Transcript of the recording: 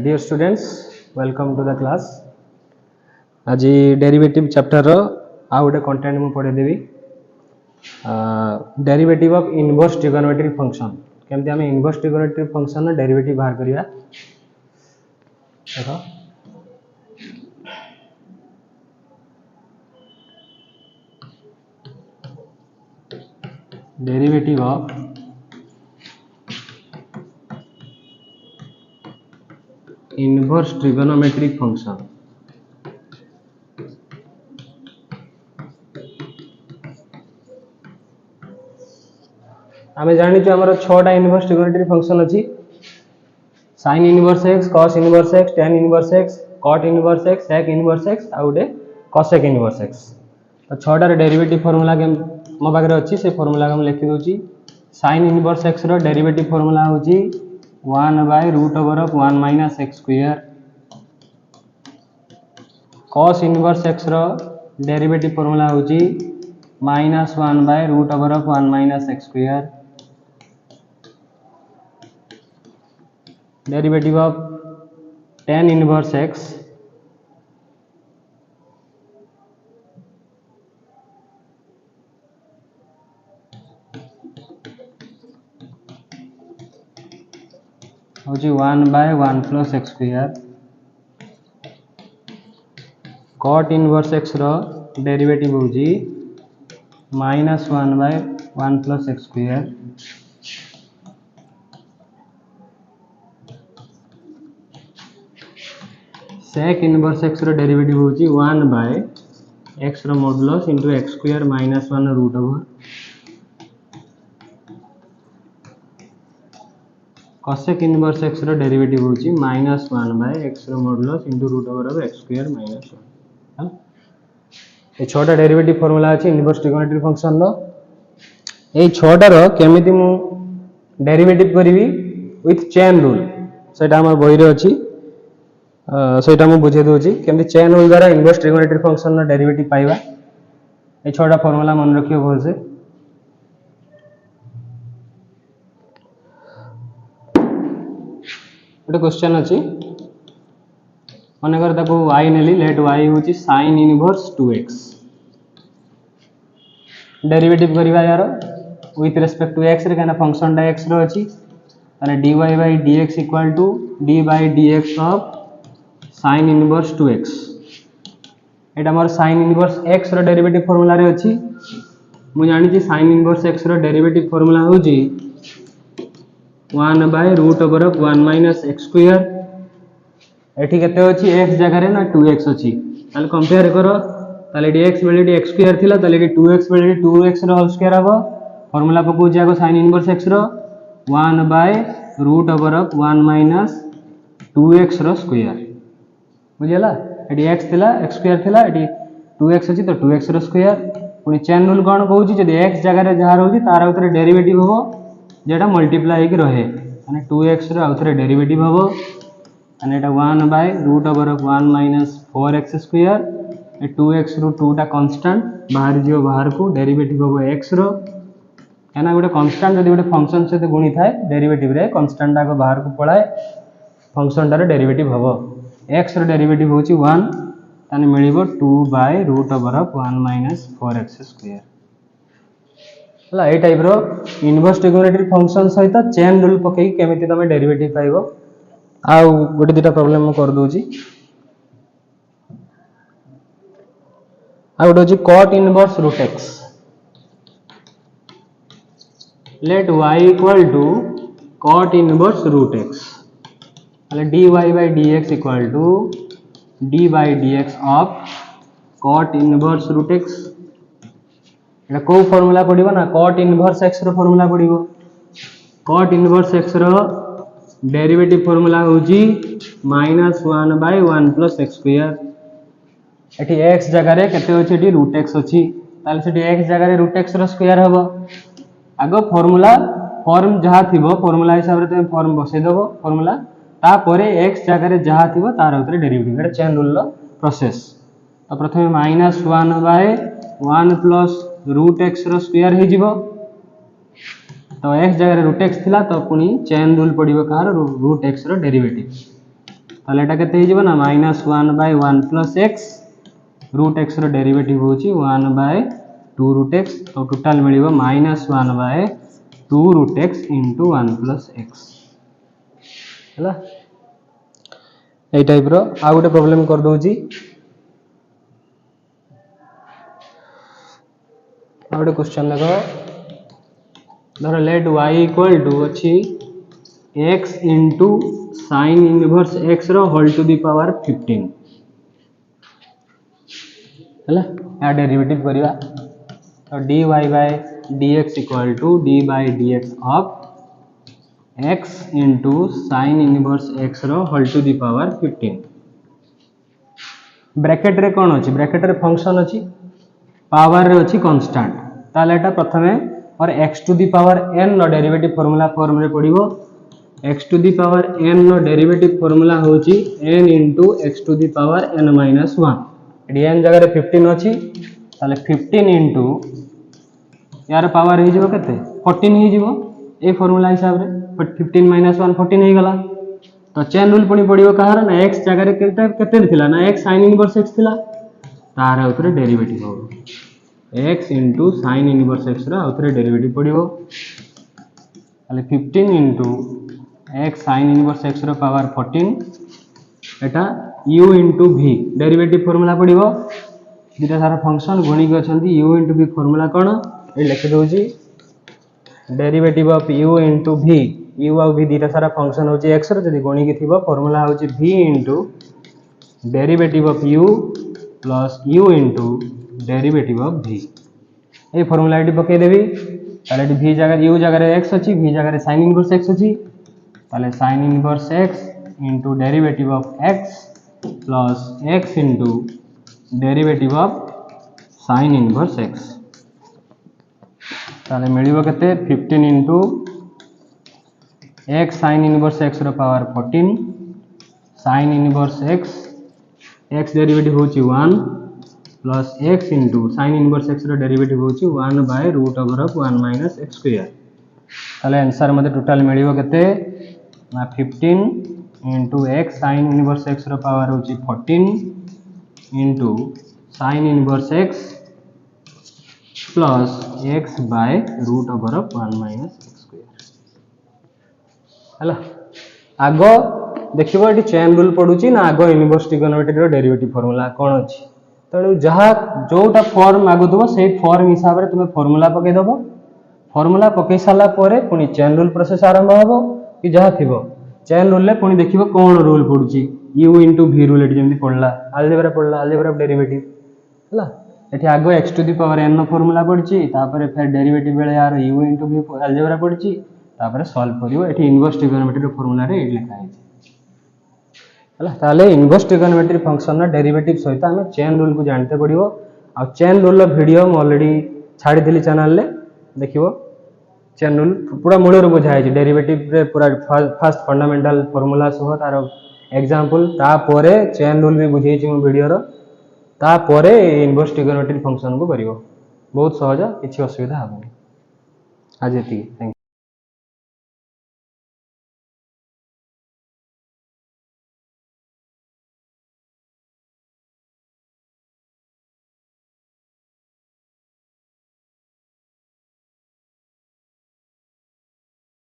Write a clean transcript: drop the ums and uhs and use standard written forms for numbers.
Dear students, welcome to the class. आज derivative chapter रो आउ गोटे कंटेंट मु पढ़े देबी derivative of inverse trigonometric function केमती आम इनवर्स ट्रिगोनोमेट्रिक फंक्शन रो डेरिवेटिव बाहर करिया देखो derivative of inverse trigonometric function आमे जानी आमर 6टा इनवर्स ट्रिगोनोमेट्रिक फंक्शन अच्छी sin inverse x cos inverse x tan inverse x cot inverse x sec inverse x आ गोटे cosec इनवर्स x तो 6टार डेरिवेटिव फार्मूला के मो पाखे अच्छी से फार्मूला को लिखि दूची sin इनवर्स x रो डेरिवेटिव फार्मूला होची 1/√1 - x square cos inverse x रो डेरिवेटिव फार्मूला होची -1/√1 - x square derivative of tan inverse x होची 1/1 + x square cot inverse x रो डेरिवेटिव होची -1/1 + x square sec inverse x रो डेरिवेटिव होची 1/x रो modulus into x square -1/√1 cosec inverse x रो derivative होची -1/x रो मॉडुलस इनटू √x स्क्वायर -1 ए 6टा derivative formula अछि इनवर्स ट्रिगोनोमेट्रिक फंक्शन रो ए 6टा रो केमिति मु डेरिवेटिव करबी विथ चेन रूल सेटा हमर बही रे अछि सेटा मु बुझे दोची केमती चेन रूल द्वारा इनवर्स ट्रिगोनोमेट्रिक फंक्शन रो डेरिवेटिव पाइबा ए 6टा फार्मूला मन रखियो भल से गोटे क्वेश्चन अछि माने कर ताको y नेली लेट y होची sin इनवर्स 2x डेरिवेटिव करबा यार विथ रिस्पेक्ट टू x रे काना फंक्शन डा x रो अछि ताने dy/dx = d/dx of sin inverse 2x एटा हमर sin इनवर्स x रो डेरिवेटिव फार्मूला रे अछि मु जानि छी sin इनवर्स x रो डेरिवेटिव फार्मूला होची 1/√1 - x स्क्वायर एठी केते अछि x जगह रे ना 2x अछि ताले कंपेयर करो ताले dx बेले x स्क्वायर थिला ताले 2x बेले 2x रो होल स्क्वायर हबो फार्मूला पकु जाको sin इनवर्स x रो 1/√1 - 2x रो स्क्वायर बुझियला एडी x थिला x स्क्वायर थिला एडी 2x अछि तो 2x रो स्क्वायर पुनी चेन रूल कोन कहूची जदी x जगह रे जहा रहउची तार उतरे डेरिवेटिव होबो जेटा मल्टीप्लाई हेकि रहे माने 2x रो उतरे डेरिवेटिव होबो माने एटा 1/√1 - 4x स्क्वायर ए 2x रो 2 टा कांस्टेंट बाहर जियो बाहर को डेरिवेटिव होबो x रो एना गोटे कांस्टेंट जदी गोटे फंक्शन से गुणी थाए डेरिवेटिव रे कांस्टेंट टा को बाहर को पळाए फंक्शन टा रे डेरिवेटिव होबो x रो डेरिवेटिव होची 1 ताने मिलिबो 2/√1 - 4x स्क्वायर हला ए टाइप रो इनवर्स ट्रिगोनोमेट्रिक फंक्शन सहित चेन रूल पकई केमिति तमे डेरिवेटिव पाइबो आ गोटे दिटा प्रॉब्लम म कर दोची आ गोटे होची cot inverse √x let y = cot inverse √x ताले dy/dx = d/dx of cot inverse √x एटा को फार्मूला पडिबो ना cot इनवर्स x रो फार्मूला पडिबो cot इनवर्स x रो डेरिवेटिव फार्मूला होची -1/1 + x स्क्वायर एठी x जगह रे केते होची एठी √x अछि ताले सेठी x जगह रे √x रो स्क्वायर हबो आगो फार्मूला फॉर्म जहा थिबो फार्मूला हिसाब रे ते फॉर्म बसै देबो फार्मूला ता परे x जगह रे जहा थिबो तार उतरे डेरिवेटिव एटा चेन रूल रो प्रोसेस तो प्रथमे -1/1 + √x रो स्क्वायर हे जिवो तो x जगह √x थिला तो पुनी चेन रूल पडिबो कार √x रो डेरिवेटिव ताले एटा केते हिजबो ना -1/1 + x रूट x रो डेरिवेटिव होची 1/2 रूट x तो टोटल मिलिबो -1/2 रूट x * 1 + x हला ए टाइप रो आ गोटे प्रॉब्लम कर दोची आ गोटे क्वेश्चन देखो धर लेट y = अछि x * sin इनवर्स x रो होल टू द पावर 15 हला या डेरिवेटिव करिवा तो dy/dx = d/dx of x * sin inverse x रो whole to the power 15 bracket रे कोन अछि ब्रैकेट रे फंक्शन अछि पावर रे अछि कांस्टेंट ताले एटा प्रथमे और x to the power n नो डेरिवेटिव फार्मूला फॉर्म रे पडिबो x to the power n नो डेरिवेटिव फार्मूला होची n * x to the power n - 1 एडी n जगह रे 15 अछि ताले 15 * यार पावर हे जिवो केते 14 हे जिवो ए फार्मूला हिसाब रे 15 - 1 14 हे गला तो चेन रूल पड़ी पड़िबो कहार ना x जगह रे केते थिला ना x sin इनवर्स x थिला तार उतरे डेरिवेटिव हो x * sin इनवर्स x रा उतरे डेरिवेटिव पड़िबो ताले 15 * x sin इनवर्स x रो पावर 14 एटा u * v डेरिवेटिव फार्मूला पड़िबो दिटा सारा फंक्शन गुणी के अछंती u * v फार्मूला कोन ए लिख doji derivative of u * v u और v दिटा सारा फंक्शन होची x रो जदी गुणी के थिबो फार्मूला होची v * derivative of u plus u * derivative of v A formula eighty पके देबी ताले एटी v जगह u जगह रे x अछि v जगह रे sin इनवर्स x अछि ताले sin inverse x * derivative of x plus x * derivative of sin inverse x ताले मिलिबो केते 15 * x sin इनवर्स x रो power 14 sin inverse x derivative होची 1 plus x * sin inverse x रो डेरिवेटिव होची 1/√(1 - x²) ताले आंसर मते टोटल मिलिबो केते ना 15 * x sin इनवर्स x रो पावर होची 14 sin inverse x plus x/√(1 - x²) हला आगो देखिबो एटी चेन रूल पडुची ना आगो इनवर्स ट्रिगोनोमेट्री रो डेरिवेटिव फार्मूला कोन अछि तणु जहा जोटा फॉर्म आगो दबो सेही फॉर्म हिसाब रे तुमे फार्मूला पके दबो फार्मूला पके साला परे पुनी चेन रूल प्रोसेस आरंभ होबो कि जहा थिबो चेन रूल ले पुनी देखिबो कोन रूल पडुची u * v रूल एटी जेमति पडला अलजेब्रा ऑफ डेरिवेटिव हला एठी आगो x to the power n नो फार्मूला पडची तापरे फिर डेरिवेटिव बेले यार u * v अलजेब्रा पडची तापरे सॉल्व करियो एठी इनवर्स ट्रिगोनोमेट्री रो फार्मूला रे एटी लिखा है हला ताले इनवर्स ट्रिगोनोमेट्री फंक्शन ना डेरिवेटिव सहित हमें चेन रूल को जानते पड़िबो आ चेन रूल रो वीडियो म ऑलरेडी छाडी दिली चैनल ले देखिबो चेन रूल पूरा मूल रो बुझाय छै डेरिवेटिव रे पूरा फर्स्ट फंडामेंटल फार्मूला सह तार एग्जांपल ता परे चेन रूल भी बुझाई छै वीडियो रो ता परे इनवर्स ट्रिगोनोमेट्री फंक्शन को करियो बहुत सहज किछि असुविधा हबो आज एति थैंक